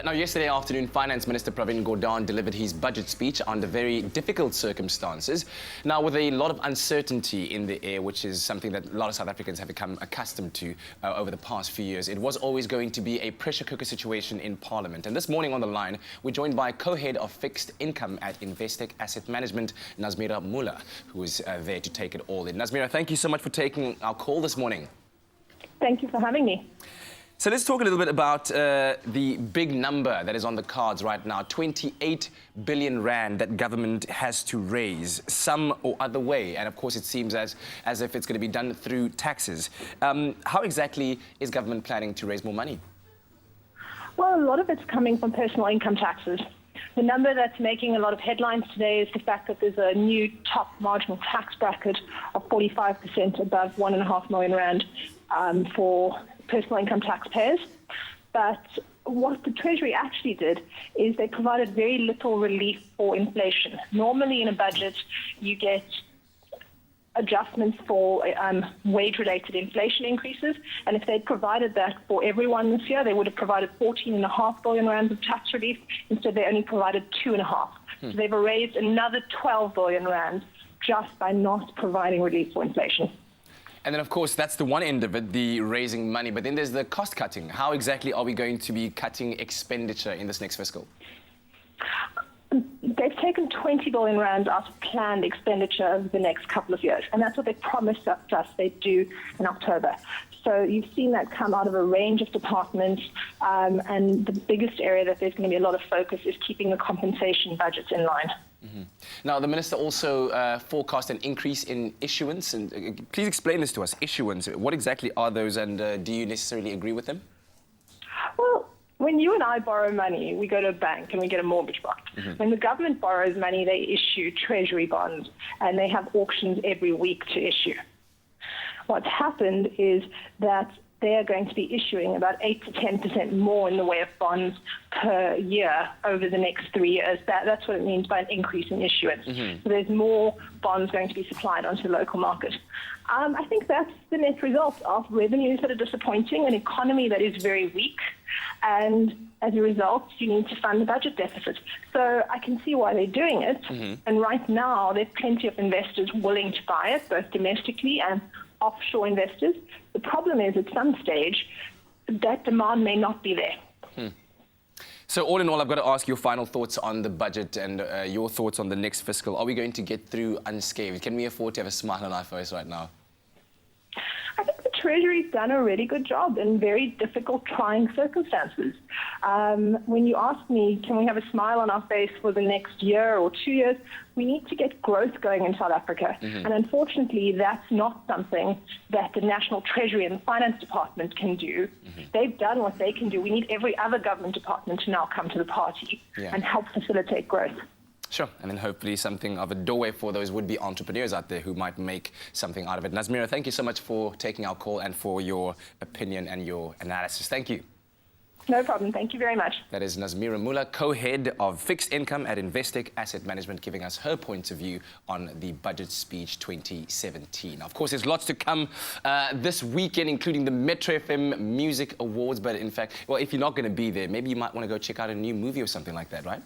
Now, yesterday afternoon, Finance Minister Pravin Gordhan delivered his budget speech under very difficult circumstances. Now, with a lot of uncertainty in the air, which is something that a lot of South Africans have become accustomed to over the past few years, it was always going to be a pressure cooker situation in Parliament. And this morning on the line, we're joined by co-head of fixed income at Investec Asset Management, Nazmeera Moola, who is there to take it all in. Nazmeera, thank you so much for taking our call this morning. Thank you for having me. So let's talk a little bit about the big number that is on the cards right now, 28 billion rand that government has to raise some or other way. And of course, it seems as if it's going to be done through taxes. How exactly is government planning to raise more money? Well, a lot of it's coming from personal income taxes. The number that's making a lot of headlines today is the fact that there's a new top marginal tax bracket of 45% above 1.5 million rand for personal income taxpayers. But what the Treasury actually did is they provided very little relief for inflation. Normally in a budget, you get adjustments for wage-related inflation increases, and if they'd provided that for everyone this year, they would have provided 14.5 billion rand of tax relief. Instead, they only provided 2.5. So they've raised another 12 billion rand just by not providing relief for inflation. And then, of course, that's the one end of it, the raising money. But then there's the cost cutting. How exactly are we going to be cutting expenditure in this next fiscal? They've taken 20 billion rand out of planned expenditure over the next couple of years, and that's what they promised us they'd do in October. So you've seen that come out of a range of departments, and the biggest area that there's going to be a lot of focus is keeping the compensation budgets in line. Mm-hmm. Now, the minister also forecast an increase in issuance. And please explain this to us, issuance. What exactly are those, and do you necessarily agree with them? Well, when you and I borrow money, we go to a bank and we get a mortgage bond. Mm-hmm. When the government borrows money, they issue treasury bonds, and they have auctions every week to issue. What's happened is that they are going to be issuing about 8 to 10% more in the way of bonds per year over the next 3 years. That's what it means by an increase in issuance. Mm-hmm. So there's more bonds going to be supplied onto the local market. I think that's the net result of revenues that are disappointing, an economy that is very weak, and as a result, you need to fund the budget deficit. So I can see why they're doing it, mm-hmm. And right now there's plenty of investors willing to buy it, both domestically and offshore investors. The problem is at some stage that demand may not be there. So all in all, I've got to ask your final thoughts on the budget and your thoughts on the next fiscal. Are we going to get through unscathed? Can we afford to have a smile on our face right now? I think the Treasury's done a really good job in very difficult, trying circumstances. When you ask me, can we have a smile on our face for the next year or 2 years, we need to get growth going in South Africa. Mm-hmm. And unfortunately, that's not something that the National Treasury and the Finance Department can do. Mm-hmm. They've done what they can do. We need every other government department to now come to the party and help facilitate growth. Sure, and then hopefully something of a doorway for those would-be entrepreneurs out there who might make something out of it. Nazmeera, thank you so much for taking our call and for your opinion and your analysis. Thank you. No problem. Thank you very much. That is Nazmeera Moola, co-head of fixed income at Investec Asset Management, giving us her point of view on the budget speech 2017. Of course, there's lots to come this weekend, including the Metro FM Music Awards. But in fact, well, if you're not going to be there, maybe you might want to go check out a new movie or something like that, right?